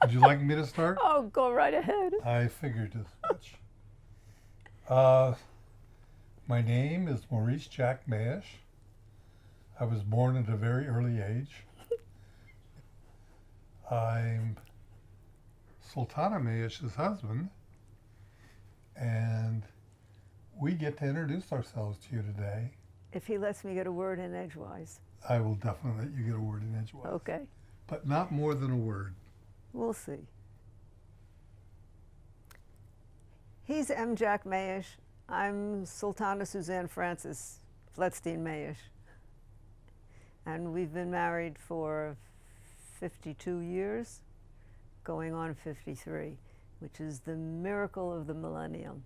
Would you like me to start? Oh, go right ahead. I figured as much. Uh, my name is Maurice Jack Mayesh. I was born at a very early age. I'm Sultana Mayesh's husband, and we get to introduce ourselves to you today. If he lets me get a word in edgewise. I will definitely let you get a word in edgewise. Okay. But not more than a word. We'll see. He's M. Jack Mayesh. I'm Sultana Suzanne Frances Fletstein Mayesh. And we've been married for 52 years, going on 53, which is the miracle of the millennium.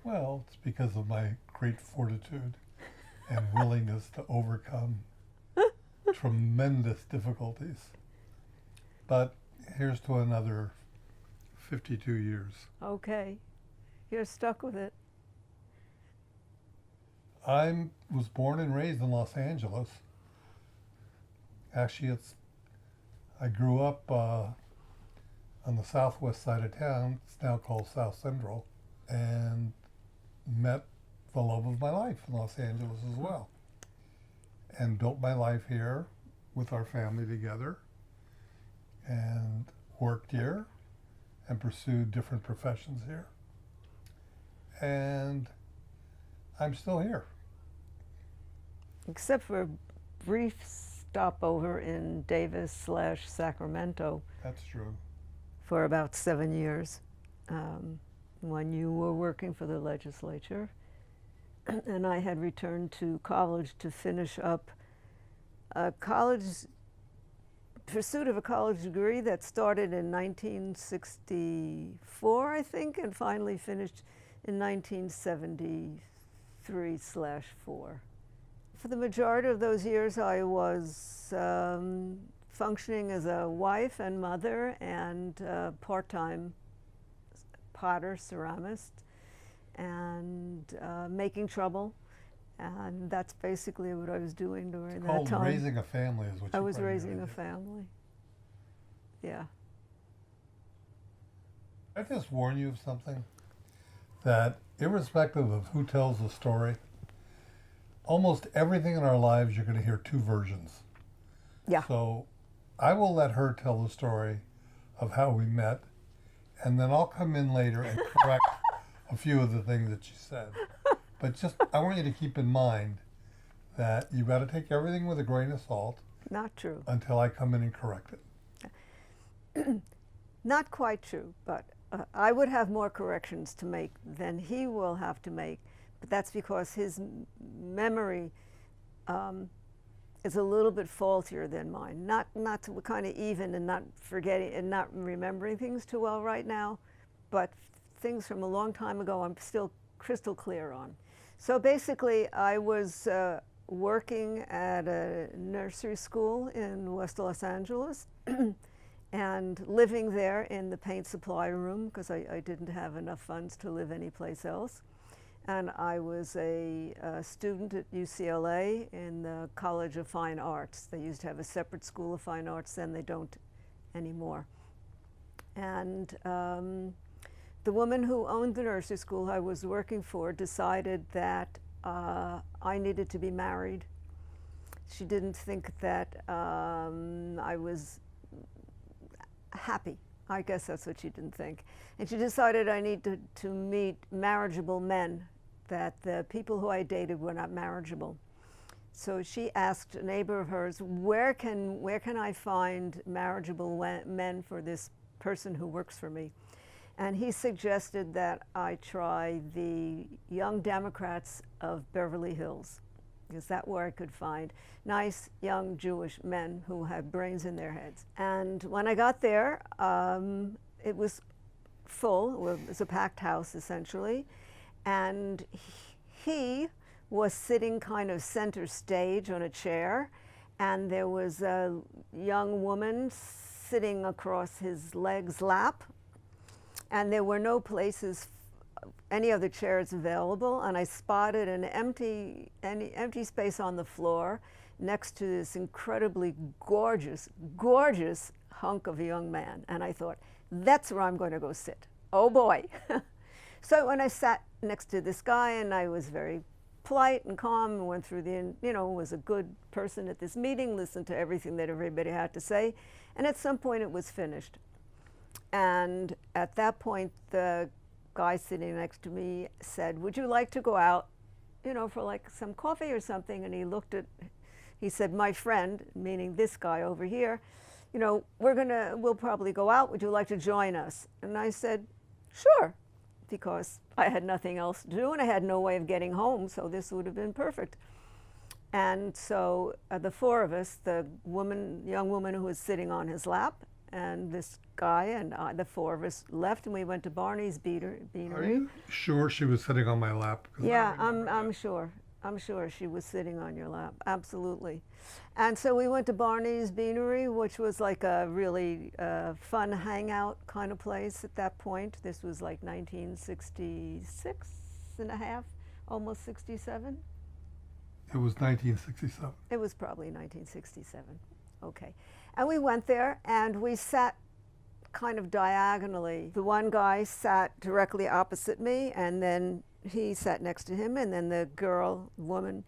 Well, it's because of my great fortitude and willingness to overcome tremendous difficulties. But here's to another 52 years. Okay. You're stuck with it. I was born and raised in Los Angeles. Actually, I grew up on the southwest side of town. It's now called South Central, and met the love of my life in Los Angeles as well, and built my life here with our family together, and worked here, and pursued different professions here, and I'm still here. Except for a brief stopover in Davis/Sacramento That's true. for about 7 years, when you were working for the legislature. And I had returned to college to finish up a pursuit of a college degree that started in 1964, I think, and finally finished in 1973/4. For the majority of those years, I was functioning as a wife and mother and part-time potter, ceramist, and making trouble. And that's basically what I was doing during that Called time. raising a family is what I you was primarily raising a did. family. Yeah. I just warn you of something, that irrespective of who tells the story, almost everything in our lives you're going to hear two versions. Yeah. So I will let her tell the story of how we met, and then I'll come in later and correct a few of the things that she said. But just, I want you to keep in mind that you got to take everything with a grain of salt Not true. until I come in and correct it. Not quite true, but I would have more corrections to make than he will have to make. But that's because his memory is a little bit faultier than mine. Not kind of even and not forgetting and not remembering things too well right now, but things from a long time ago I'm still crystal clear on. So basically, I was working at a nursery school in West Los Angeles and living there in the paint supply room because I didn't have enough funds to live anyplace else. And I was a student at UCLA in the College of Fine Arts. They used to have a separate School of Fine Arts, then they don't anymore. And the woman who owned the nursery school I was working for decided that I needed to be married. She didn't think that I was happy. I guess that's what she didn't think. And she decided I needed to meet marriageable men, that the people who I dated were not marriageable. So she asked a neighbor of hers, where can I find marriageable men for this person who works for me? And he suggested that I try the Young Democrats of Beverly Hills, because that's where I could find nice young Jewish men who had brains in their heads. And when I got there, it was full. It was a packed house, essentially. And he was sitting kind of center stage on a chair, and there was a young woman sitting across his leg's lap, and there were no places, any other chairs available, and I spotted an empty space on the floor, next to this incredibly gorgeous, gorgeous hunk of a young man. And I thought, that's where I'm going to go sit. Oh boy. So when I sat next to this guy, and I was very polite and calm and went through was a good person at this meeting, listened to everything that everybody had to say. And at some point it was finished. And at that point, the guy sitting next to me said, would you like to go out, for like some coffee or something? And he said, my friend, meaning this guy over here, we'll probably go out. Would you like to join us? And I said, sure, because I had nothing else to do and I had no way of getting home, so this would have been perfect. And so the four of us, the young woman who was sitting on his lap, and this guy and the four of us left, and we went to Barney's Beanery. Are you sure she was sitting on my lap? Yeah, I'm sure. I'm sure she was sitting on your lap, absolutely. And so we went to Barney's Beanery, which was like a really fun hangout kind of place at that point. This was like 1966 and a half, almost 67. It was 1967. It was probably 1967. Okay. And we went there and we sat kind of diagonally. The one guy sat directly opposite me, and then he sat next to him, and then the woman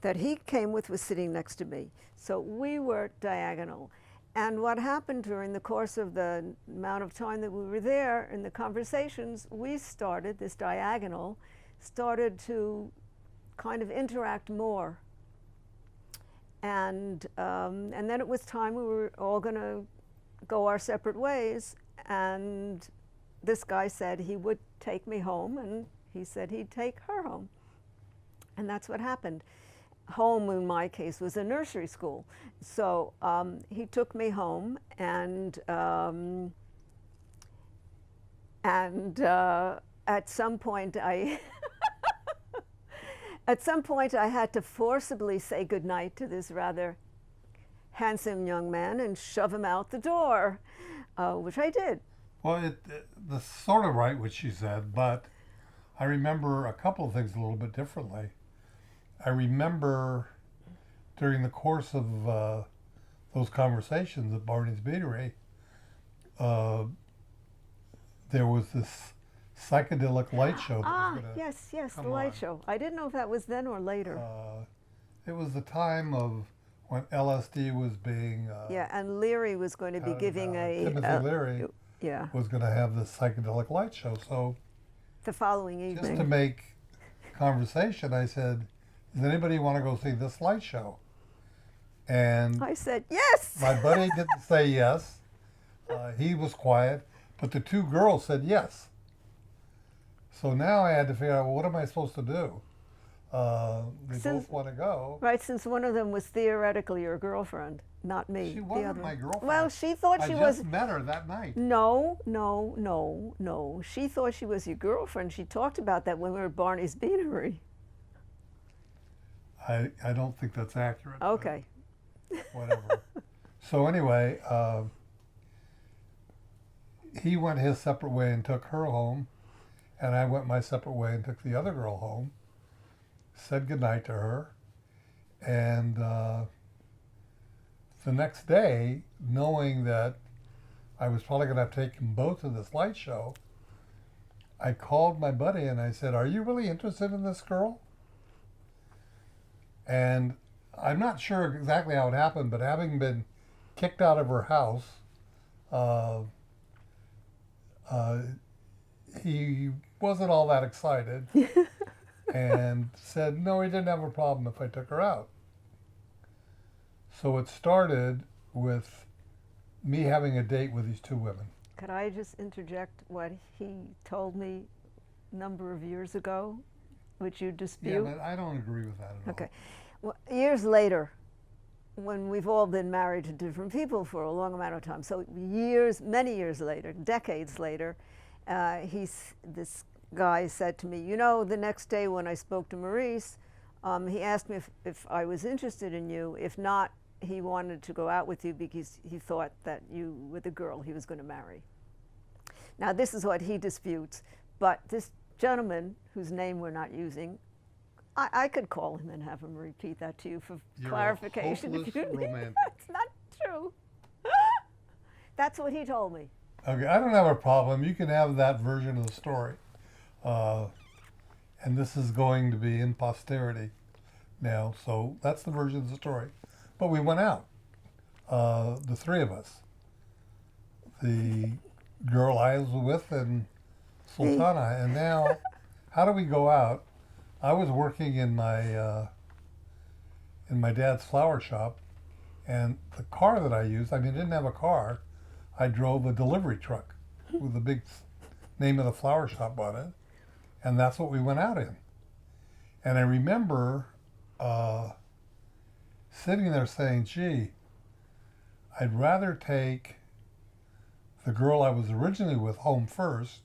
that he came with was sitting next to me. So we were diagonal. And what happened during the course of the amount of time that we were there in the conversations, this diagonal started to kind of interact more. And then it was time we were all going to go our separate ways. And this guy said he would take me home, and he said he'd take her home. And that's what happened. Home, in my case, was a nursery school. So he took me home, and at some point I had to forcibly say goodnight to this rather handsome young man and shove him out the door, which I did. Well, that's sort of right what she said, but I remember a couple of things a little bit differently. I remember during the course of those conversations at Barney's Beanery, there was this psychedelic light show that was going to yes, come the light on. show. I didn't know if that was then or later. It was the time of when LSD was being and Leary was going to be giving Timothy Leary was going to have this psychedelic light show. So the following just evening. to make conversation, I said, does anybody want to go see this light show? And I said, yes! my buddy didn't say yes. He was quiet, but the two girls said yes. So now I had to figure out, well, what am I supposed to do? They both want to go. Right, since one of them was theoretically your girlfriend, not me. She wasn't my girlfriend. Well, she thought she was. I just met her that night. No. She thought she was your girlfriend. She talked about that when we were at Barney's Beanery. I don't think that's accurate. Okay. Whatever. So anyway, he went his separate way and took her home, and I went my separate way and took the other girl home, said goodnight to her, and the next day, knowing that I was probably going to have to take them both to this light show, I called my buddy and I said, are you really interested in this girl? And I'm not sure exactly how it happened, but having been kicked out of her house, he wasn't all that excited and said, no, he didn't have a problem if I took her out. So it started with me having a date with these two women. Could I just interject what he told me a number of years ago, which you dispute? Yeah, but I don't agree with that at all. Okay. Well, years later, when we've all been married to different people for a long amount of time, so many years later, decades later, this guy said to me, you know, the next day when I spoke to Maurice, he asked me if I was interested in you. If not, he wanted to go out with you because he thought that you were the girl he was going to marry. Now, this is what he disputes, but this gentleman, whose name we're not using, I could call him and have him repeat that to you for You're clarification. a hopeless romantic. It's not true. That's what he told me. Okay, I don't have a problem. You can have that version of the story. And this is going to be in posterity now, so that's the version of the story. But we went out, the three of us. The girl I was with and Sultana. And now, how do we go out? I was working in my dad's flower shop, and the car that I used, I didn't have a car. I drove a delivery truck with the big name of the flower shop on it, and that's what we went out in. And I remember sitting there saying, gee, I'd rather take the girl I was originally with home first,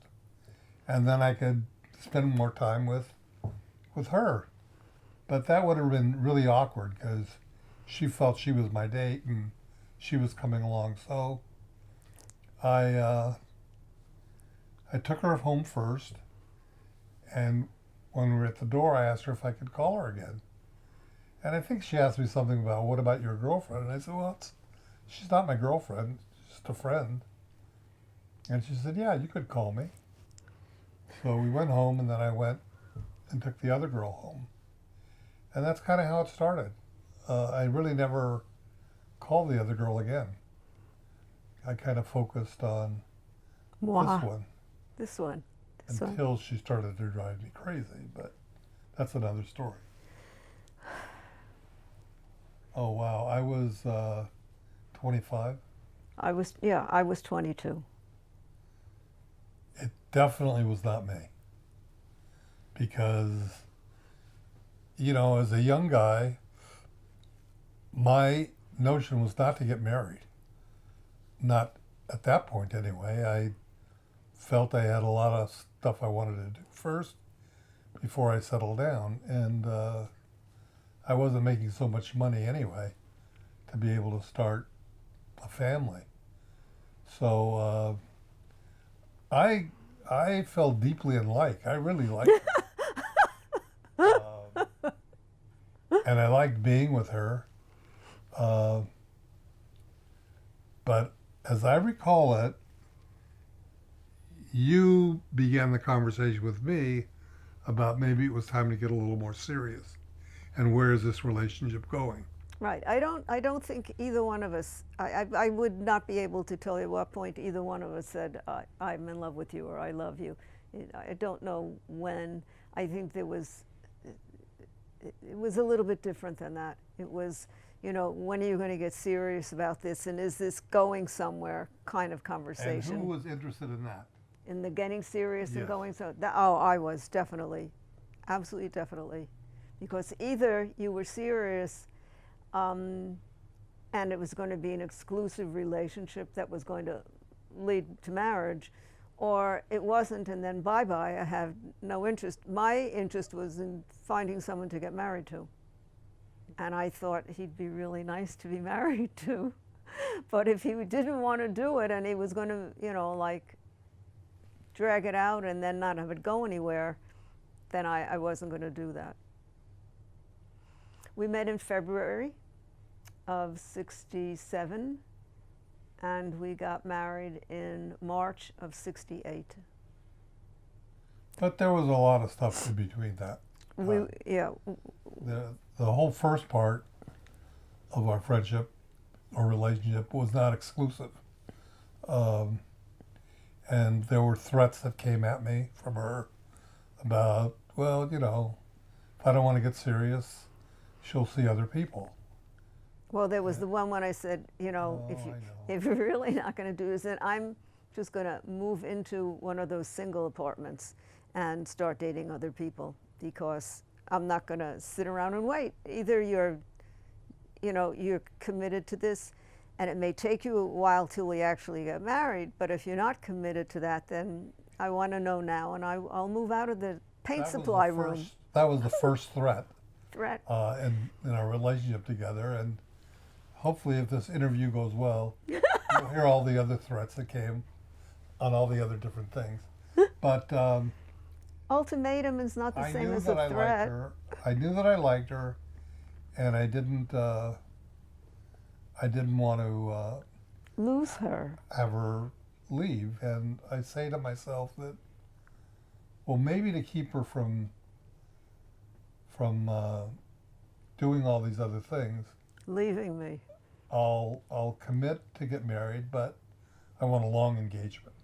and then I could spend more time with her. But that would have been really awkward because she felt she was my date and she was coming along. So I took her home first, and when we were at the door, I asked her if I could call her again. And I think she asked me something about, what about your girlfriend? And I said, well, she's not my girlfriend, she's just a friend. And she said, yeah, you could call me. So we went home, and then I went and took the other girl home. And that's kind of how it started. I really never called the other girl again. I kind of focused on Wow. this one until she started to drive me crazy, but that's another story. Oh, wow. I was 25. I was 22. It definitely was not me. Because, as a young guy, my notion was not to get married. Not at that point, anyway. I felt I had a lot of stuff I wanted to do first before I settled down. And I wasn't making so much money anyway to be able to start a family. So I fell deeply in like. I really liked her. And I liked being with her. But as I recall it, you began the conversation with me about maybe it was time to get a little more serious. And where is this relationship going? Right. I don't think either one of us, I would not be able to tell you what point either one of us said, I'm in love with you or I love you. I don't know when. I think it was a little bit different than that. It was, when are you going to get serious about this, and is this going somewhere kind of conversation. And who was interested in that? In the getting serious and Yes. going I was definitely, absolutely definitely. Because either you were serious and it was going to be an exclusive relationship that was going to lead to marriage, or it wasn't, and then bye-bye, I have no interest. My interest was in finding someone to get married to. And I thought he'd be really nice to be married to. But if he didn't want to do it and he was going to, drag it out and then not have it go anywhere, then I wasn't going to do that. We met in February of '67, and we got married in March of '68. But there was a lot of stuff in between that. The whole first part of our friendship or relationship was not exclusive. And there were threats that came at me from her about, well, if I don't want to get serious, she'll see other people. Well, there was the one when I said, if you're really not going to do this, then I'm just going to move into one of those single apartments and start dating other people, because I'm not going to sit around and wait. Either you're committed to this, and it may take you a while till we actually get married, but if you're not committed to that, then I want to know now, and I'll move out of the paint supply room. That was the first threat. In our relationship together, and hopefully if this interview goes well, you'll hear all the other threats that came on all the other different things. But Ultimatum is not the I same knew as that a I liked threat. her. I knew that I liked her, and I didn't want to Lose her. have her leave. And I say to myself that, well, maybe to keep her from doing all these other things, Leaving me. I'll commit to get married, but I want a long engagement.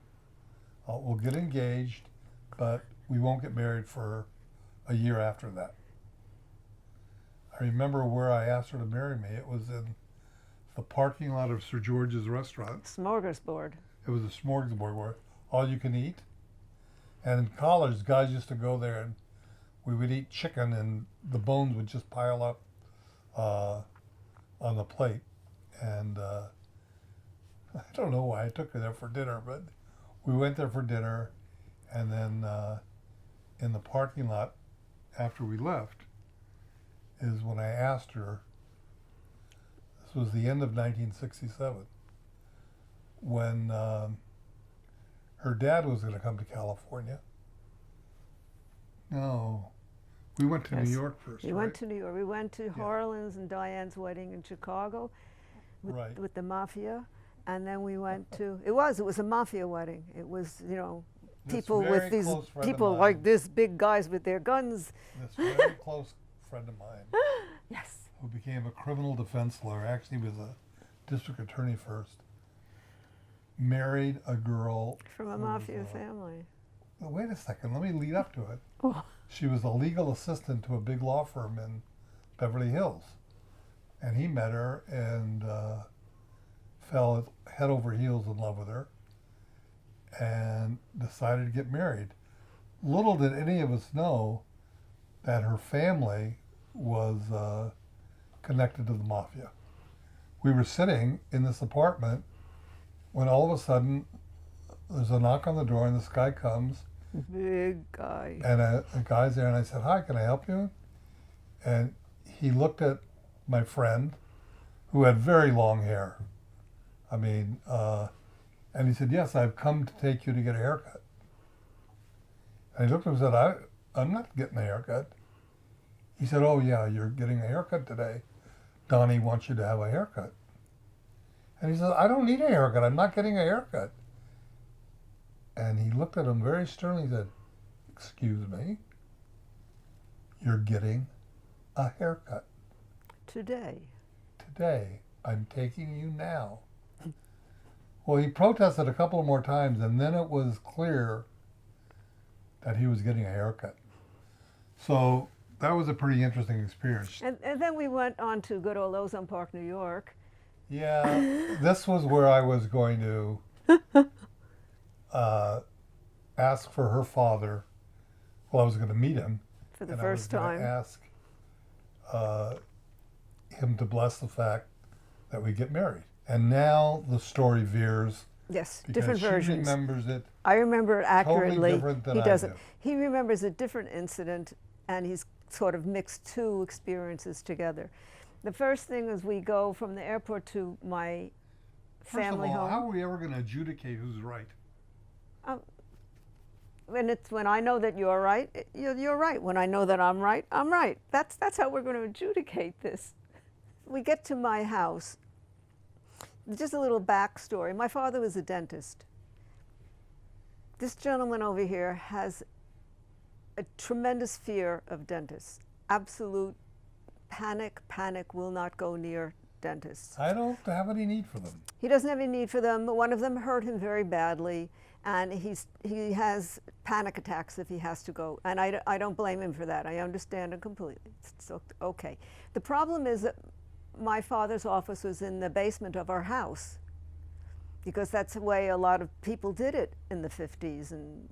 We'll get engaged, but we won't get married for a year after that. I remember where I asked her to marry me. It was in the parking lot of Sir George's restaurant. Smorgasbord. It was a smorgasbord where all you can eat. And in college, guys used to go there and we would eat chicken and the bones would just pile up on the plate. And I don't know why I took her there for dinner, but we went there for dinner. And then in the parking lot after we left is when I asked her, this was the end of 1967, when her dad was going to come to California. No, we went to Yes. New York first, We right? went to New York. We went to Harlan's and Diane's wedding in Chicago Right. with the mafia. And then we went to, it was a mafia wedding. It was, you know, This people very with these, close friend of people mine, like this, big guys with their guns. This very close friend of mine Yes. who became a criminal defense lawyer, actually was a district attorney first, married a girl From a who was, mafia family. wait a second, let me lead up to it. Oh. She was a legal assistant to a big law firm in Beverly Hills. And he met her and fell head over heels in love with her and decided to get married. Little did any of us know that her family was connected to the mafia. We were sitting in this apartment when all of a sudden there's a knock on the door and this guy comes Big guy. and a guy's there and I said, "Hi, can I help you?" And he looked at my friend who had very long hair. I mean, and he said, "Yes, I've come to take you to get a haircut." And he looked at him and said, I'm not getting a haircut. He said, "Oh yeah, you're getting a haircut today. Donnie wants you to have a haircut." And he said, "I don't need a haircut. I'm not getting a haircut." And he looked at him very sternly and said, "Excuse me, you're getting a haircut Today. today. I'm taking you now." Well, he protested a couple more times, and then it was clear that he was getting a haircut. So that was a pretty interesting experience. And then we went on to good old Ozone Park, New York. Yeah, this was where I was going to ask for her father. Well, I was going to meet him. For the and first I was time. going to ask him to bless the fact that we get married. And now the story veers Yes, because different she versions. remembers it. I remember it accurately. Totally different than He I doesn't. do. He remembers a different incident, and he's sort of mixed two experiences together. The first thing is we go from the airport to my family First of all, home. how are we ever going to adjudicate who's right? When I know that you're right, you're right. When I know that I'm right, I'm right. That's how we're going to adjudicate this. We get to my house. Just a little backstory. My father was a dentist. This gentleman over here has a tremendous fear of dentists. Absolute panic, will not go near dentists. I don't have any need for them. He doesn't have any need for them. One of them hurt him very badly, and he has panic attacks if he has to go. And I don't blame him for that. I understand it completely. It's okay. The problem is that my father's office was in the basement of our house, because that's the way a lot of people did it in the 40s and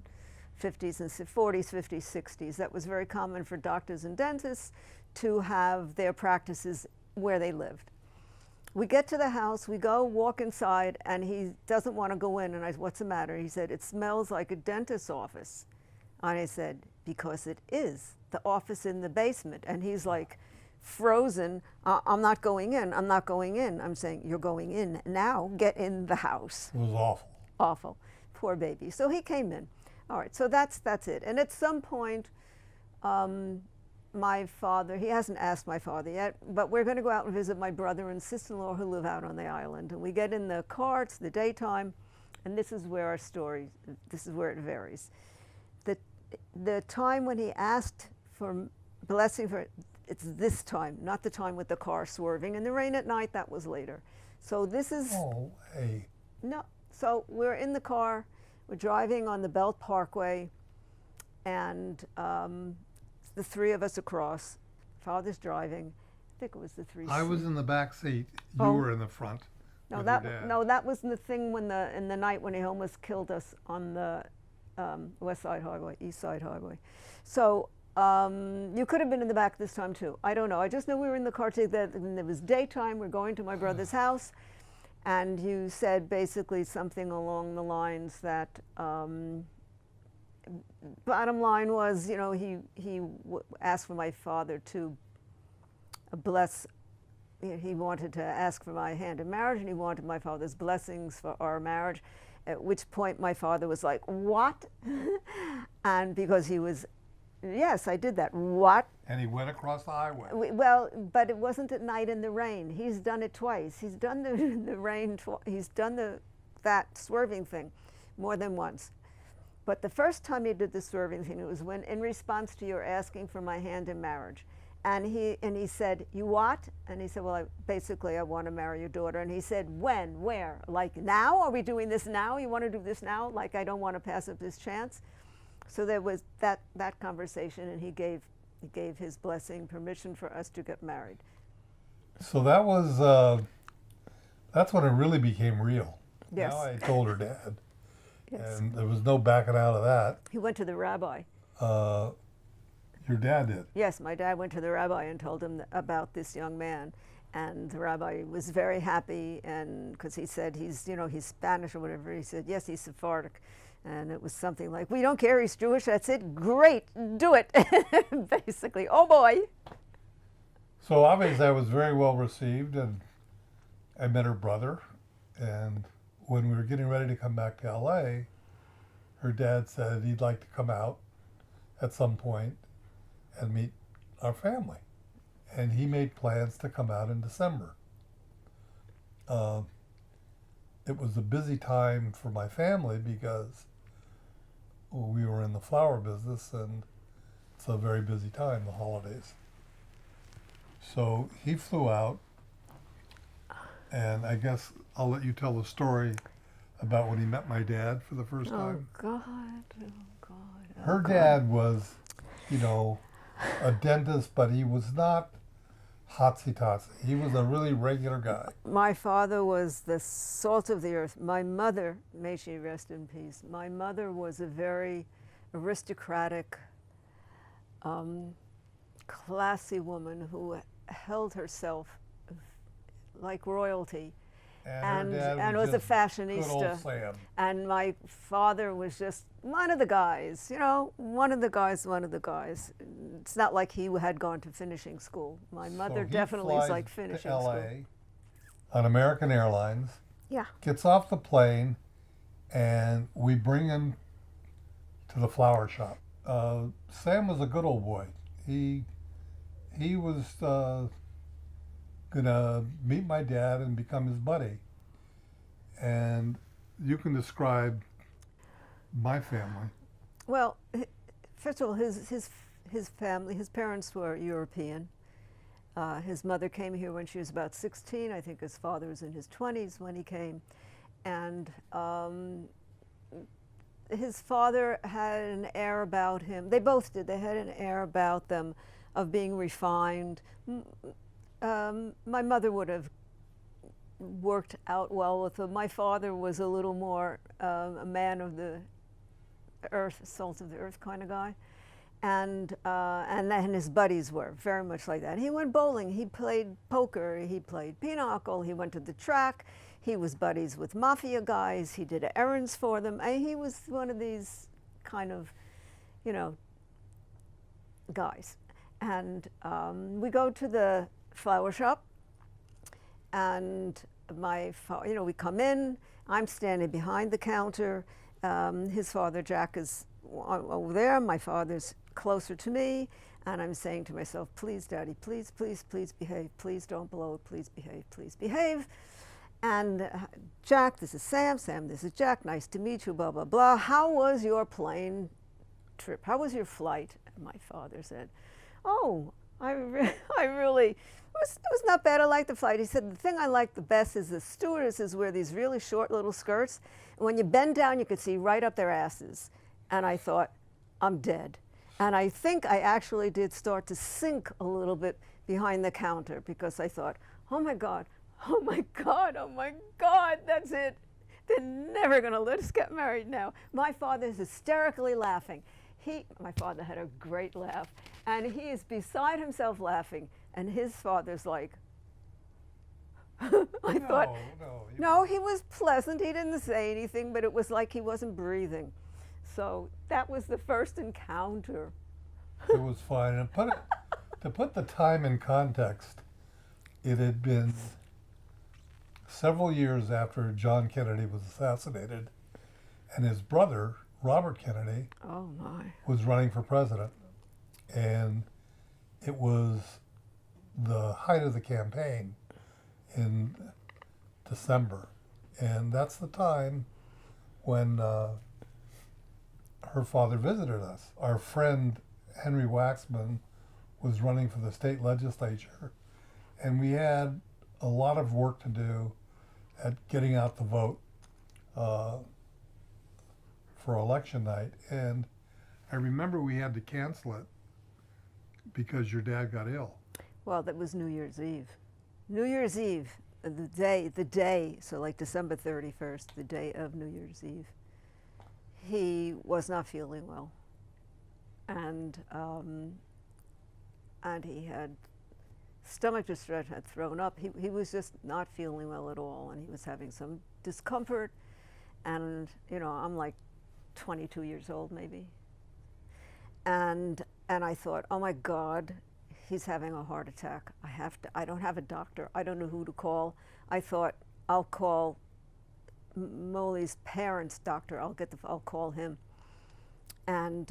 50s, 60s. That was very common for doctors and dentists to have their practices where they lived. We get to the house, we go walk inside, and he doesn't want to go in. And I said, "What's the matter?" He said, "It smells like a dentist's office." And I said, "Because it is the office in the basement." And he's like, frozen. "I'm not going in. I'm not going in." I'm saying, "You're going in now. Get in the house." It was awful. Awful. Poor baby. So he came in. All right, so that's it. And at some point, my father, he hasn't asked my father yet, but we're going to go out and visit my brother and sister-in-law who live out on the island. And we get in the car, it's the daytime, and this is where our story, this is where it varies. The time when he asked for blessing for, it's this time, not the time with the car swerving in the rain at night, that was later. So this is, Oh, hey. no, so we're in the car, we're driving on the Belt Parkway, and the three of us across. Father's driving. I think it was the three. I was in the back seat. You Oh. were in the front. No, with that your dad. no, that was the thing when in the night when he almost killed us on the West Side Highway, East Side Highway. So you could have been in the back this time too. I don't know. I just know we were in the car together. And it was daytime. We're going to my brother's house, and you said basically something along the lines that. Bottom line was, you know, he asked for my father to bless. He wanted to ask for my hand in marriage, and he wanted my father's blessings for our marriage. At which point, my father was like, "What?" And because he was, yes, I did that. What? And he went across the highway. Well, but it wasn't at night in the rain. He's done it twice. He's done the rain. He's done that swerving thing more than once. But the first time he did the swerving thing, it was when, in response to your asking for my hand in marriage. And he said, "You what?" And he said, "Well, I want to marry your daughter." And he said, "When? Where? Like now? Are we doing this now? You want to do this now? Like I don't want to pass up this chance." So there was that conversation, and he gave his blessing, permission for us to get married. So that was, that's when it really became real. Yes. Now I told her dad. Yes. And there was no backing out of that. He went to the rabbi. Your dad did. Yes, my dad went to the rabbi and told him about this young man, and the rabbi was very happy, and because he said he's Spanish or whatever. He said yes, he's Sephardic, and it was something like, "We don't care, he's Jewish. That's it. Great, do it." Basically, oh boy. So obviously I was very well received, and I met her brother, and when we were getting ready to come back to LA, her dad said he'd like to come out at some point and meet our family. And he made plans to come out in December. It was a busy time for my family because we were in the flower business, and it's a very busy time, the holidays. So he flew out, and I guess I'll let you tell the story about when he met my dad for the first time. Oh God, oh God. Oh Her God. dad was, a dentist, but he was not hotsy-totsy. He was a really regular guy. My father was the salt of the earth. My mother, may she rest in peace, my mother was a very aristocratic, classy woman who held herself like royalty. And her dad was a just fashionista. good old Sam. And my father was just one of the guys, one of the guys. It's not like he had gone to finishing school. My mother So he definitely is flies like finishing to LA school. on American Airlines, Yeah. gets off the plane, and we bring him to the flower shop. Sam was a good old boy. He was gonna meet my dad and become his buddy. And you can describe my family. Well, first of all, his family, his parents were European. His mother came here when she was about 16. I think his father was in his 20s when he came. And his father had an air about him. They both did. They had an air about them of being refined. My mother would have worked out well with him. My father was a little more a man of the earth, salt of the earth kind of guy. And then his buddies were very much like that. He went bowling, he played poker, he played pinochle, he went to the track, he was buddies with mafia guys, he did errands for them. And he was one of these kind of, guys. And we go to the flower shop, and we come in, I'm standing behind the counter. His father, Jack, is over there. My father's closer to me, and I'm saying to myself, please, Daddy, please, please, please behave. Please don't blow it. Please behave. Please behave. And Jack, this is Sam. Sam, this is Jack. Nice to meet you, blah, blah, blah. How was your plane trip? How was your flight? And my father said, oh, I really, it was not bad. I liked the flight. He said, the thing I like the best is the stewardesses wear these really short little skirts. And when you bend down, you could see right up their asses. And I thought, I'm dead. And I think I actually did start to sink a little bit behind the counter because I thought, oh my God, oh my God, oh my God, that's it. They're never going to let us get married now. My father's hysterically laughing. My father had a great laugh, and he is beside himself laughing, and his father's like, I thought, no, he was pleasant. He didn't say anything, but it was like he wasn't breathing. So that was the first encounter. It was fine. And to put the time in context, it had been several years after John Kennedy was assassinated, and his brother, Robert Kennedy, oh my, was running for president. And it was the height of the campaign in December. And that's the time when her father visited us. Our friend Henry Waxman was running for the state legislature, and we had a lot of work to do at getting out the vote for election night. And I remember we had to cancel it because your dad got ill. Well, that was New Year's Eve. New Year's Eve, the day, so like December 31st, the day of New Year's Eve, he was not feeling well. And he had stomach distress, had thrown up. He was just not feeling well at all, and he was having some discomfort. And, you know, I'm like 22 years old maybe. And I thought, oh my God, he's having a heart attack. I don't have a doctor. I don't know who to call. I thought, I'll call Molly's parents' doctor. I'll call him. And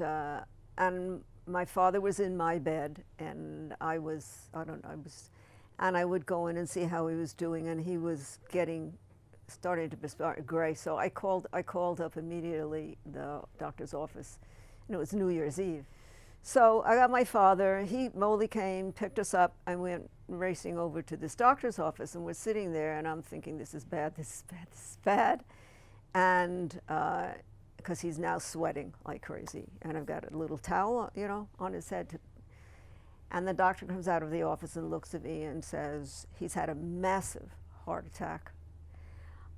my father was in my bed, and I would go in and see how he was doing, and he was starting to be gray. So I called up immediately the doctor's office, and it was New Year's Eve. So I got my father. Molly came, picked us up, and went racing over to this doctor's office, and we're sitting there, and I'm thinking, this is bad, this is bad, this is bad. And because he's now sweating like crazy, and I've got a little towel, you know, on his head. And the doctor comes out of the office and looks at me and says, he's had a massive heart attack.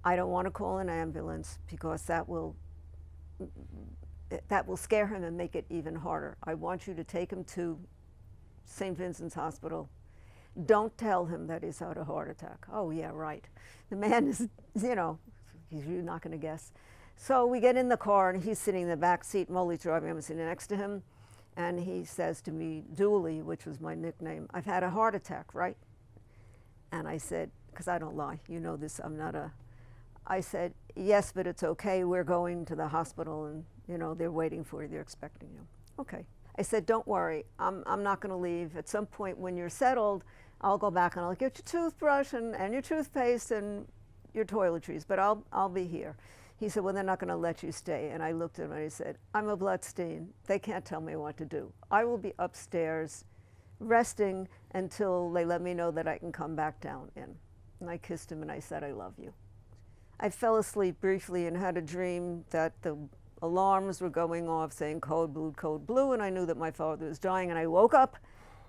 I don't want to call an ambulance because that will scare him and make it even harder. I want you to take him to St. Vincent's Hospital. Don't tell him that he's had a heart attack. Oh yeah, right. The man is, you know, you're not going to guess. So we get in the car, and he's sitting in the back seat. Molly's driving. I'm sitting next to him, and he says to me, Dooley, which was my nickname, I've had a heart attack, right? And I said, because I don't lie, you know this, I said, yes, but it's okay. We're going to the hospital, and you know they're waiting for you. They're expecting you. Okay. I said, don't worry. I'm not going to leave. At some point when you're settled, I'll go back and I'll get your toothbrush and your toothpaste and your toiletries, but I'll be here. He said, well, they're not going to let you stay. And I looked at him and I said, I'm a Bloodstain. They can't tell me what to do. I will be upstairs resting until they let me know that I can come back down in. And I kissed him and I said, I love you. I fell asleep briefly and had a dream that the alarms were going off saying code blue, and I knew that my father was dying. And I woke up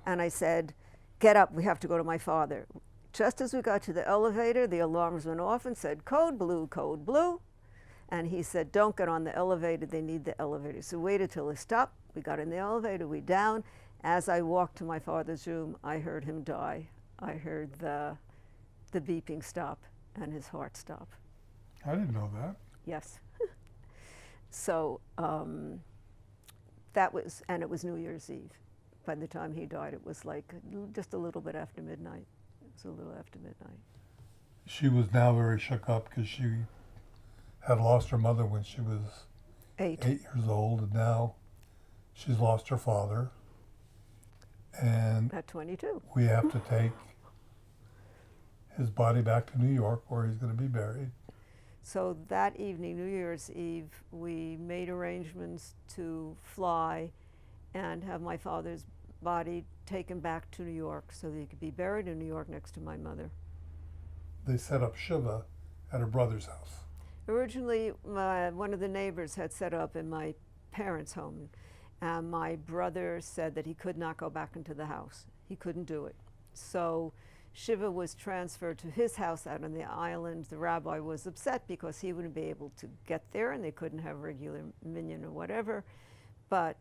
and I said, get up, we have to go to my father. Just as we got to the elevator, the alarms went off and said code blue. And he said, don't get on the elevator, they need the elevator. So waited till it stopped. We got in the elevator, we down. As I walked to my father's room, I heard him die. I heard the beeping stop and his heart stop. I didn't know that. Yes. So that was, and it was New Year's Eve. By the time he died, it was like just a little bit after midnight. It was a little after midnight. She was now very shook up because she had lost her mother when she was 8. 8 years old, and now she's lost her father. And At 22. we have to take his body back to New York where he's going to be buried. So that evening, New Year's Eve, we made arrangements to fly and have my father's body taken back to New York so that he could be buried in New York next to my mother. They set up Shiva at her brother's house. Originally, one of the neighbors had set up in my parents' home, and my brother said that he could not go back into the house. He couldn't do it. So Shiva was transferred to his house out on the island. The rabbi was upset because he wouldn't be able to get there, and they couldn't have regular minyan or whatever. But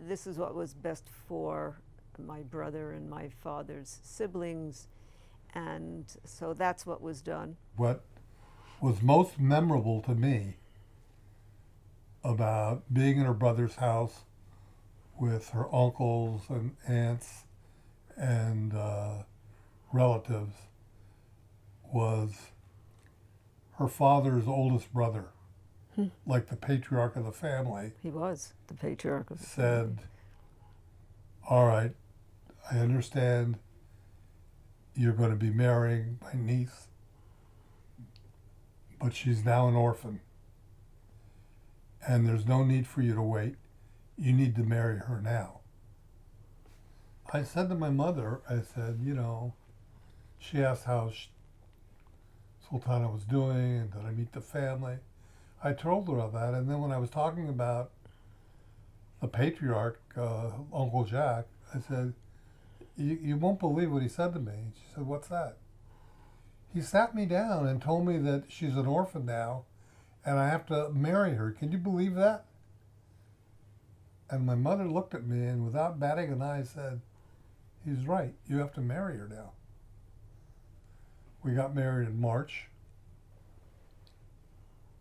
this is what was best for my brother and my father's siblings, and so that's what was done. What was most memorable to me about being in her brother's house with her uncles and aunts and relatives was her father's oldest brother, like the patriarch of the family. He was the patriarch of the said, family. all right, I understand you're going to be marrying my niece, but she's now an orphan. And there's no need for you to wait. You need to marry her now. I said to my mother, I said, she asked how Sultana was doing and did I meet the family. I told her of that, and then when I was talking about the patriarch, Uncle Jack, I said, you won't believe what he said to me. She said, what's that? He sat me down and told me that she's an orphan now and I have to marry her. Can you believe that? And my mother looked at me and without batting an eye said, he's right, you have to marry her now. We got married in March.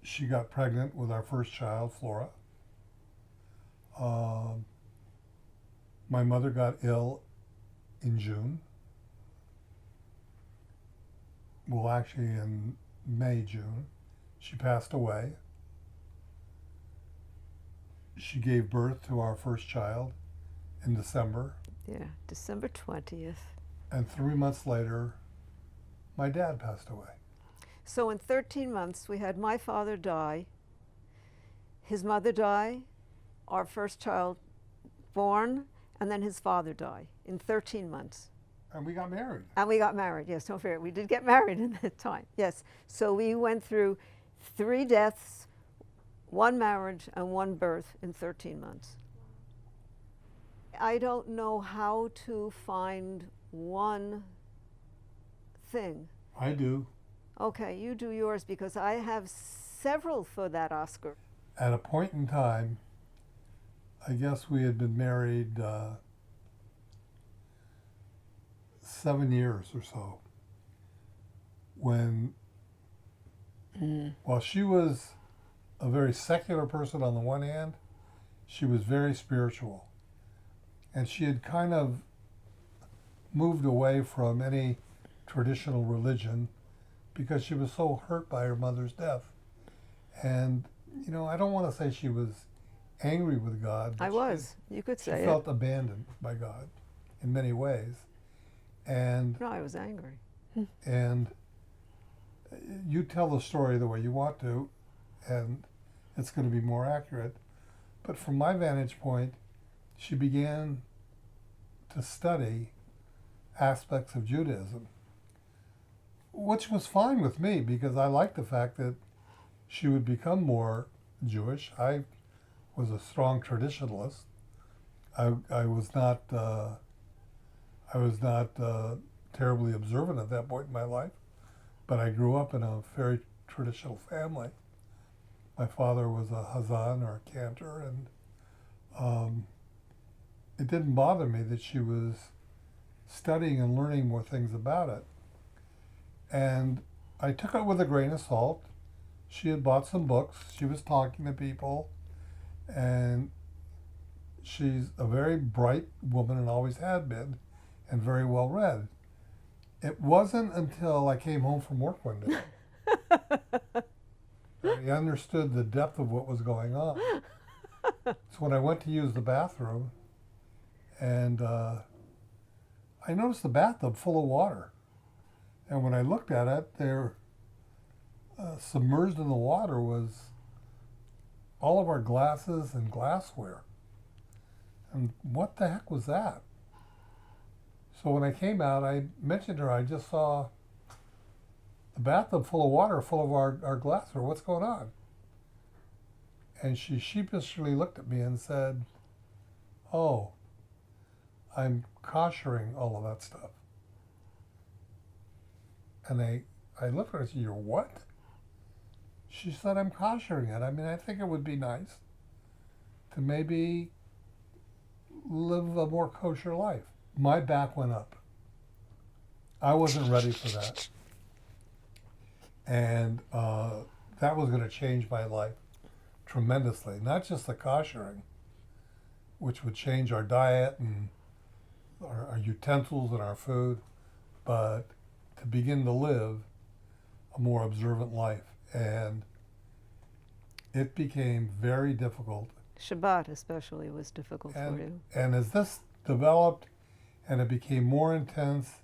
She got pregnant with our first child, Flora. My mother got ill in June. Well, actually in May, June. She passed away. She gave birth to our first child in December. Yeah, December 20th. And 3 months later, my dad passed away. So in 13 months, we had my father die, his mother die, our first child born, and then his father die in 13 months. And we got married. And we got married, yes, don't forget, we did get married in that time, yes. So we went through 3 deaths, 1 marriage, and 1 birth in 13 months. I don't know how to find one thing. I do. Okay, you do yours because I have several for that Oscar. At a point in time, I guess we had been married 7 years or so, when, while she was a very secular person on the one hand, she was very spiritual. And she had kind of moved away from any traditional religion because she was so hurt by her mother's death. And, I don't want to say she was angry with God. I was. You could say she it. felt abandoned by God in many ways. And No, I was angry. and you tell the story the way you want to, and it's going to be more accurate. But from my vantage point, she began to study aspects of Judaism, which was fine with me because I liked the fact that she would become more Jewish. I was a strong traditionalist. I was not terribly observant at that point in my life, but I grew up in a very traditional family. My father was a Hazan or a cantor, and it didn't bother me that she was studying and learning more things about it. And I took it with a grain of salt. She had bought some books. She was talking to people, and she's a very bright woman and always had been, and very well read. It wasn't until I came home from work one day I understood the depth of what was going on. So when I went to use the bathroom, and I noticed the bathtub full of water. And when I looked at it, there, submerged in the water was all of our glasses and glassware. And what the heck was that? So when I came out, I mentioned to her, I just saw the bathtub full of water, full of our glassware. What's going on? And she sheepishly looked at me and said, "Oh, I'm koshering all of that stuff." And I looked at her and said, "You're what?" She said, "I'm koshering it. I mean, I think it would be nice to maybe live a more kosher life." My back went up. I wasn't ready for that. And that was going to change my life tremendously. Not just the koshering, which would change our diet and our utensils and our food, but to begin to live a more observant life. And it became very difficult. Shabbat especially was difficult for you. And as this developed and it became more intense,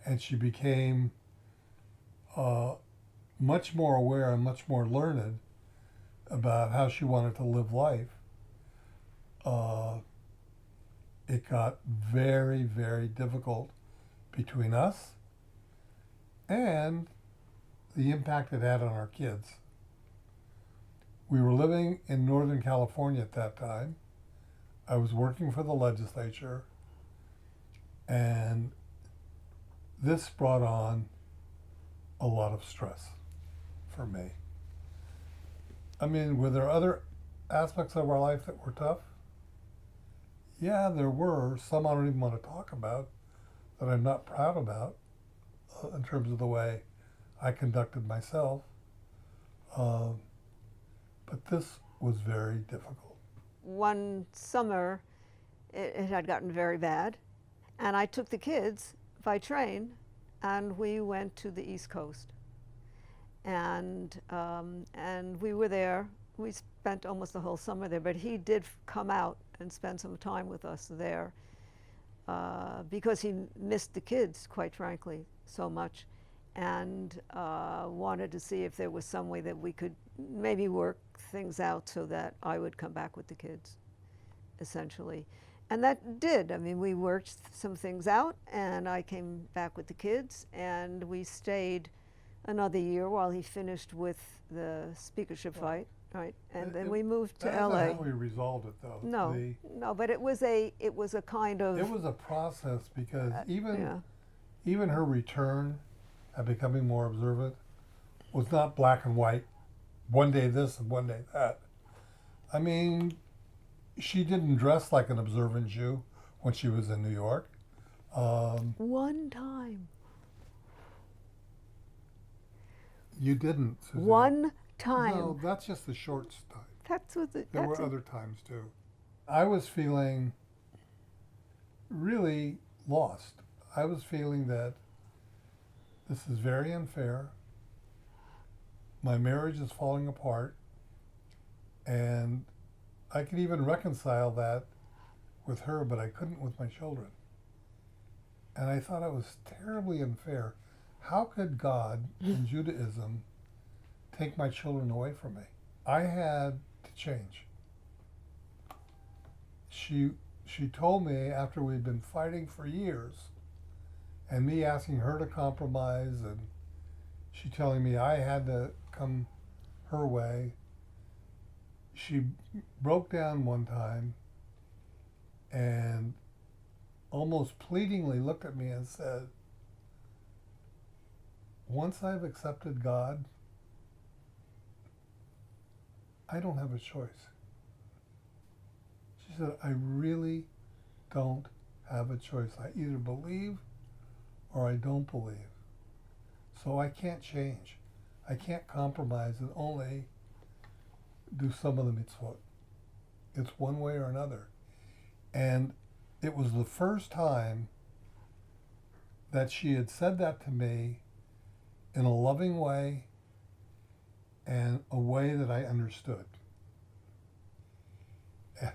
and she became much more aware and much more learned about how she wanted to live life, it got very, very difficult between us and the impact it had on our kids. We were living in Northern California at that time. I was working for the legislature, and this brought on a lot of stress for me. I mean, were there other aspects of our life that were tough? Yeah, there were. Some I don't even want to talk about, that I'm not proud about in terms of the way I conducted myself. But this was very difficult. One summer, it had gotten very bad, and I took the kids by train, and we went to the East Coast. And we were there. We spent almost the whole summer there, but he did come out and spend some time with us there because he missed the kids, quite frankly, so much, and wanted to see if there was some way that we could maybe work things out so that I would come back with the kids, essentially. And that did. I mean, we worked some things out, and I came back with the kids, and we stayed another year while he finished with the speakership fight, right? And then we moved to LA. That's not how we resolved it, though. No, no, but it was a kind of. It was a process because yeah. even her return at becoming more observant was not black and white, one day this and one day that. I mean, she didn't dress like an observant Jew when she was in New York. One time. You didn't, Suzanne. One time. No, that's just the short time. That's what the. There were other times too. I was feeling really lost. I was feeling that this is very unfair. My marriage is falling apart, and I could even reconcile that with her, but I couldn't with my children. And I thought it was terribly unfair. How could God in Judaism take my children away from me? I had to change. She told me after we'd been fighting for years, and me asking her to compromise, and she telling me I had to come her way. She broke down one time and almost pleadingly looked at me and said, "Once I've accepted God, I don't have a choice." She said, "I really don't have a choice. I either believe or I don't believe. So I can't change. I can't compromise and only do some of the mitzvot. It's one way or another." And it was the first time that she had said that to me in a loving way and a way that I understood. And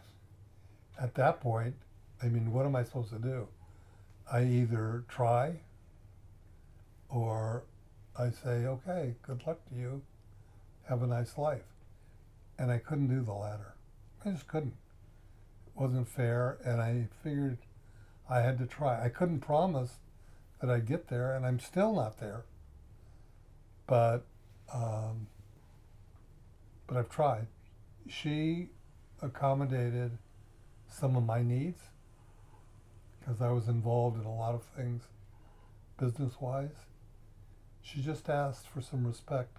at that point, I mean, what am I supposed to do? I either try or I say, okay, good luck to you. Have a nice life. And I couldn't do the latter. I just couldn't. It wasn't fair, and I figured I had to try. I couldn't promise that I'd get there, and I'm still not there. But I've tried. She accommodated some of my needs because I was involved in a lot of things business-wise. She just asked for some respect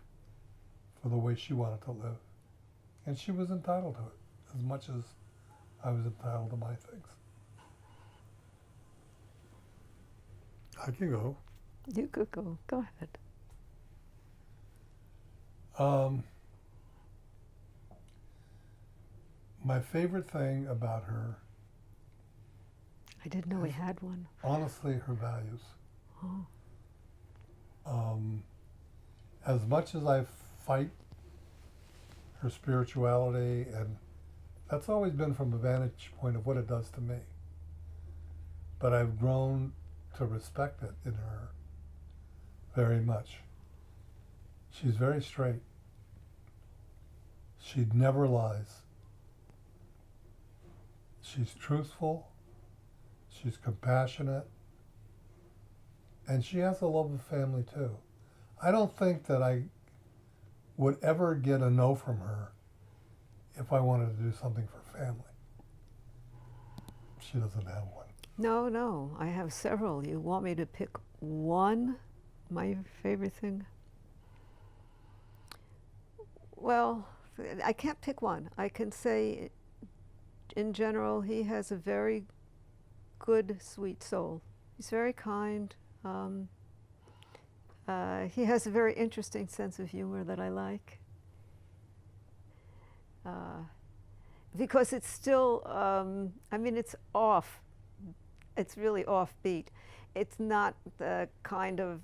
for the way she wanted to live. And she was entitled to it as much as I was entitled to my things. I can go. You could go. Go ahead. My favorite thing about her, I didn't know we had one. honestly, her values. Oh. As much as I fight her spirituality, and that's always been from a vantage point of what it does to me, but I've grown to respect it in her very much. She's very straight. She never lies. She's truthful. She's compassionate. And she has a love of family too. I don't think that I would ever get a no from her if I wanted to do something for family. She doesn't have one. No, I have several. You want me to pick one? My favorite thing? Well, I can't pick one. I can say, in general, he has a very good, sweet soul. He's very kind. He has a very interesting sense of humor that I like. Because it's still, I mean, it's off. It's really offbeat. It's not the kind of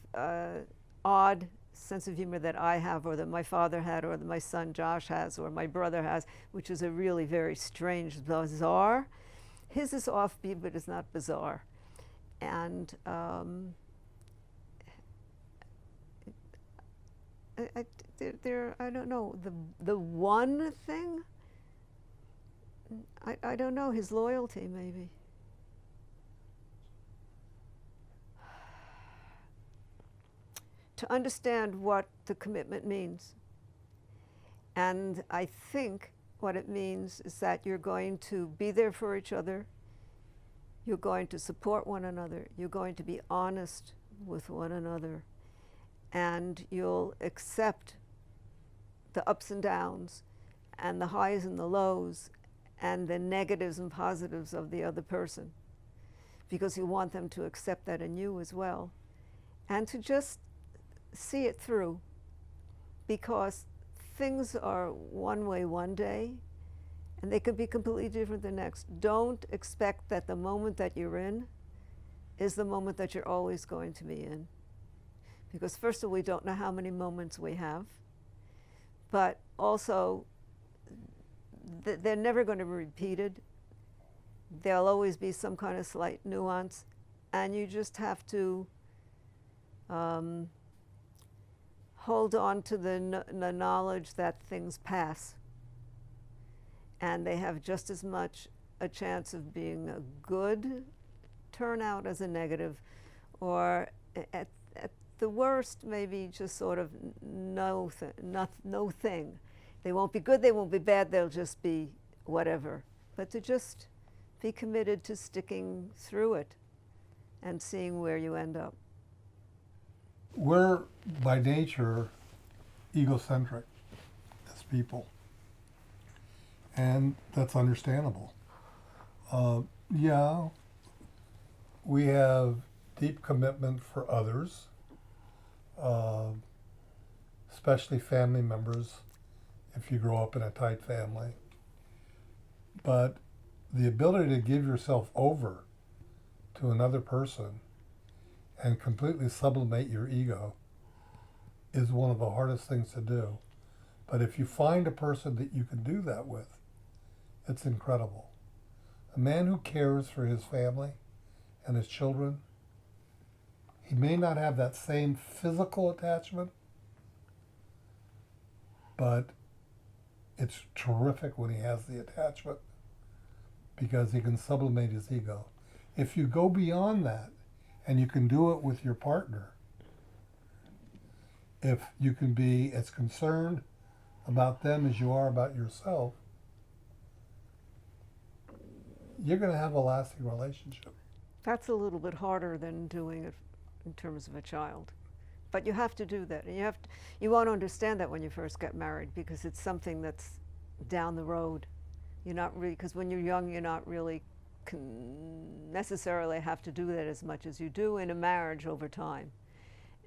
odd sense of humor that I have, or that my father had, or that my son Josh has, or my brother has, which is a really very strange, bizarre. His is offbeat, but it's not bizarre. And I don't know, the one thing, I don't know, his loyalty maybe. To understand what the commitment means. And I think what it means is that you're going to be there for each other, you're going to support one another, you're going to be honest with one another, and you'll accept the ups and downs and the highs and the lows and the negatives and positives of the other person, because you want them to accept that in you as well, and to just see it through, because things are one way one day and they could be completely different the next. Don't expect that the moment that you're in is the moment that you're always going to be in, because first of all, we don't know how many moments we have, but also they're never going to be repeated. There'll always be some kind of slight nuance, and you just have to hold on to the knowledge that things pass, and they have just as much a chance of being a good turnout as a negative, or at the worst, maybe just sort of no thing. They won't be good, they won't be bad, they'll just be whatever. But to just be committed to sticking through it and seeing where you end up. We're by nature egocentric as people, and that's understandable. Yeah, we have deep commitment for others, especially family members if you grow up in a tight family. But the ability to give yourself over to another person and completely sublimate your ego is one of the hardest things to do. But if you find a person that you can do that with, it's incredible. A man who cares for his family and his children, he may not have that same physical attachment, but it's terrific when he has the attachment because he can sublimate his ego. If you go beyond that and you can do it with your partner, if you can be as concerned about them as you are about yourself, you're going to have a lasting relationship. That's a little bit harder than doing it in terms of a child. But you have to do that. And you won't understand that when you first get married because it's something that's down the road. You're not really, because when you're young, you're not really necessarily have to do that as much as you do in a marriage over time.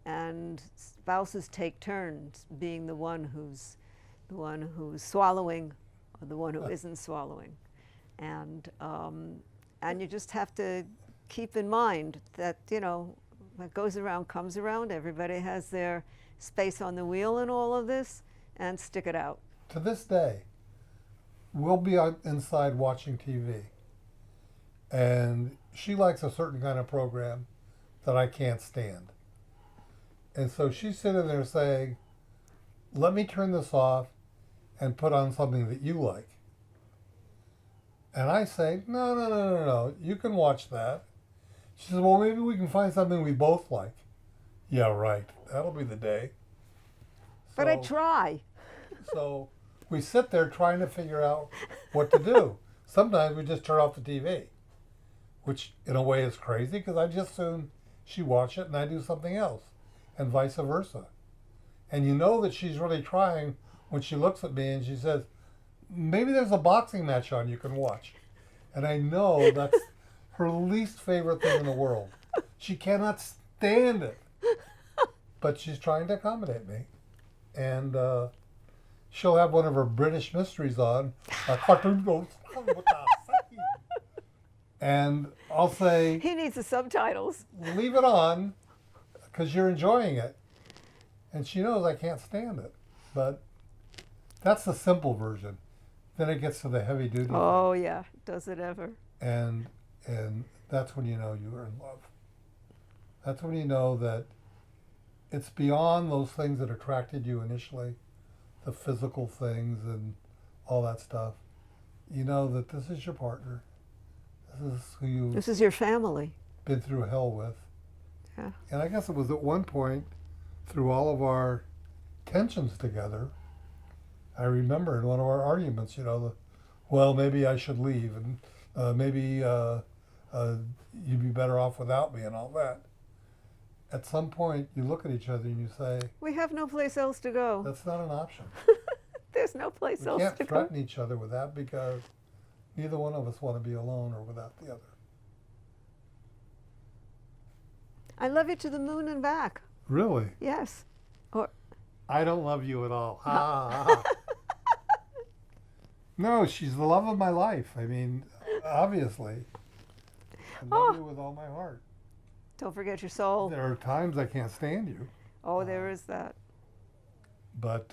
And spouses take turns being the one who's swallowing or the one who isn't swallowing. And you just have to keep in mind that, you know, what goes around comes around. Everybody has their space on the wheel in all of this, and stick it out. To this day, we'll be inside watching TV, and she likes a certain kind of program that I can't stand. And so she's sitting there saying, let me turn this off and put on something that you like. And I say, no, you can watch that. She says, well, maybe we can find something we both like. Yeah, right. That'll be the day. But I try. So we sit there trying to figure out what to do. Sometimes we just turn off the TV, which in a way is crazy because I just assume she watch it and I do something else, and vice versa. And you know that she's really trying when she looks at me and she says, maybe there's a boxing match on you can watch. And I know that's her least favorite thing in the world. She cannot stand it. But she's trying to accommodate me. And she'll have one of her British mysteries on. And I'll say, He needs the subtitles. leave it on because you're enjoying it. And she knows I can't stand it. But that's the simple version. Then it gets to the heavy duty. Oh, yeah. Does it ever? And that's when you know you are in love. That's when you know that it's beyond those things that attracted you initially, the physical things and all that stuff. You know that this is your partner. This is who you've This is your family. been through hell with. Yeah. And I guess it was at one point, through all of our tensions together, I remember in one of our arguments, you know, well, maybe I should leave, and maybe you'd be better off without me, and all that. At some point, you look at each other and you say, We have no place else to go. that's not an option. There's no place We else can't to go. threaten each other with that because neither one of us want to be alone or without the other. I love you to the moon and back. Really? Yes. Or I don't love you at all. Ha, ha, ha. No, she's the love of my life. I mean, obviously. I love you with all my heart. don't forget your soul. There are times I can't stand you, Oh, there is that. but,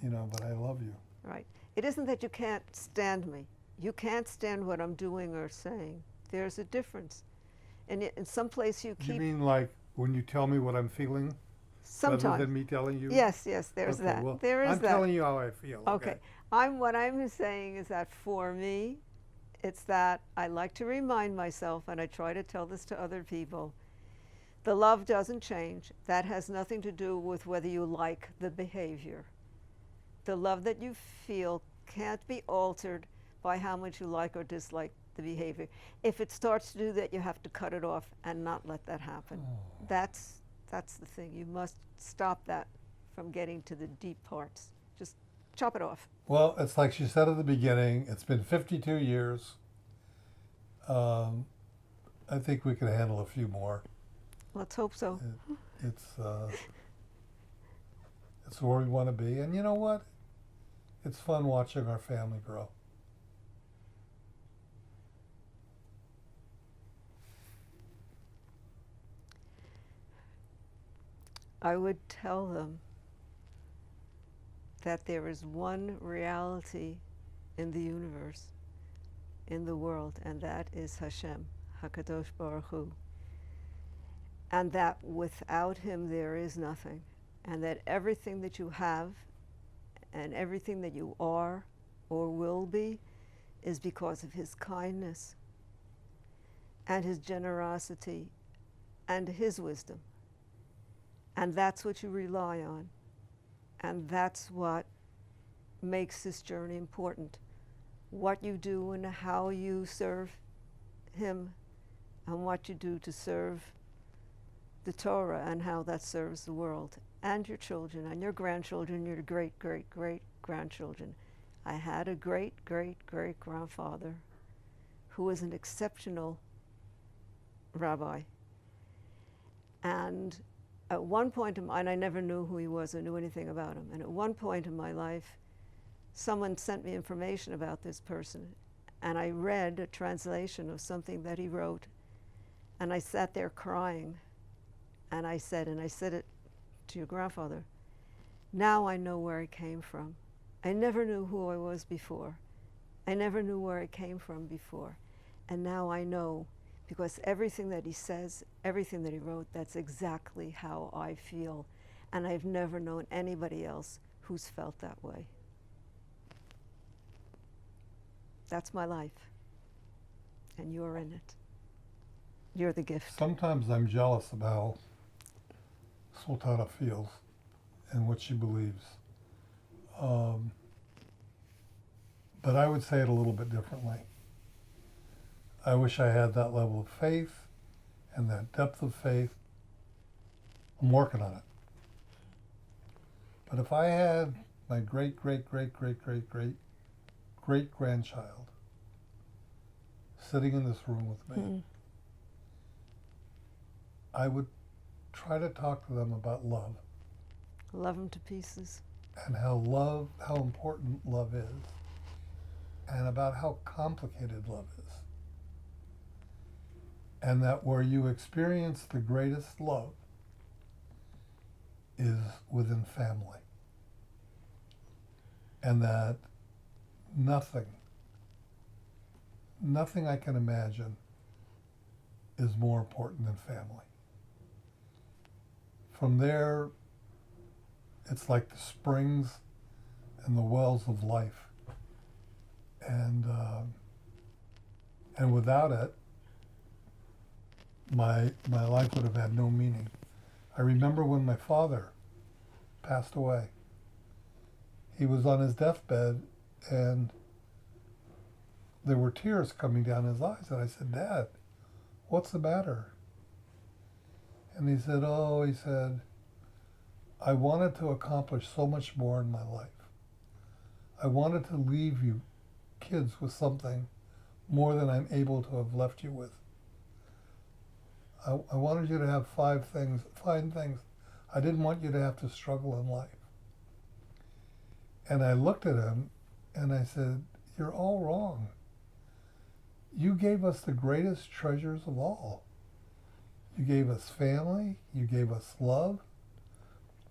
you know, but I love you. Right. It isn't that you can't stand me. You can't stand what I'm doing or saying. There's a difference. And in some place you You keep mean like when you tell me what I'm feeling rather sometimes. than me telling you? Yes, there's Okay, that. well, There is I'm that. telling you how I feel. Okay. What I'm saying is that for me, it's that I like to remind myself, and I try to tell this to other people, the love doesn't change. That has nothing to do with whether you like the behavior. The love that you feel can't be altered by how much you like or dislike the behavior. If it starts to do that, you have to cut it off and not let that happen. Oh. That's the thing. You must stop that from getting to the deep parts. Just chop it off. Well, it's like she said at the beginning, it's been 52 years. I think we can handle a few more. Let's hope so. It's where we want to be. And you know what? It's fun watching our family grow. I would tell them that there is one reality in the universe, in the world, and that is Hashem, HaKadosh Baruch Hu. And that without him there is nothing. And that everything that you have and everything that you are or will be is because of his kindness and his generosity and his wisdom. And that's what you rely on. And that's what makes this journey important. What you do and how you serve him, and what you do to serve the Torah and how that serves the world and your children and your grandchildren, your great, great, great grandchildren. I had a great, great, great grandfather who was an exceptional rabbi. And at one point in my, and I never knew who he was or knew anything about him, and at one point in my life, someone sent me information about this person, and I read a translation of something that he wrote, and I sat there crying, and I said it to your grandfather, now I know where I came from. I never knew who I was before. I never knew where I came from before. And now I know, because everything that he says, everything that he wrote, that's exactly how I feel. And I've never known anybody else who's felt that way. That's my life. And you're in it. You're the gift. Sometimes I'm jealous of how Sultana feels and what she believes. But I would say it a little bit differently. I wish I had that level of faith and that depth of faith. I'm working on it. But if I had my great, great, great, great, great, great, great grandchild sitting in this room with me, I would try to talk to them about love. Love them to pieces. And how important love is, and about how complicated love is. And that where you experience the greatest love is within family. And that nothing I can imagine is more important than family. From there, it's like the springs and the wells of life. And without it, my life would have had no meaning. I remember when my father passed away. He was on his deathbed, and there were tears coming down his eyes. And I said, Dad, what's the matter? And he said, I wanted to accomplish so much more in my life. I wanted to leave you kids with something more than I'm able to have left you with. I wanted you to have fine things. I didn't want you to have to struggle in life. And I looked at him and I said, you're all wrong. You gave us the greatest treasures of all. You gave us family, you gave us love,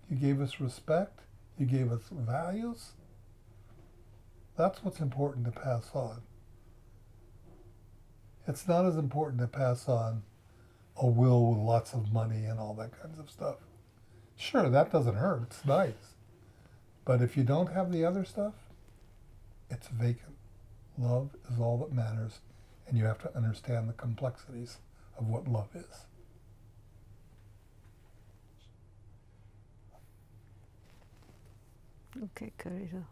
you gave us respect, you gave us values. That's what's important to pass on. It's not as important to pass on a will with lots of money and all that kinds of stuff. Sure, that doesn't hurt, it's nice. But if you don't have the other stuff, it's vacant. Love is all that matters, and you have to understand the complexities of what love is. Okay, querido.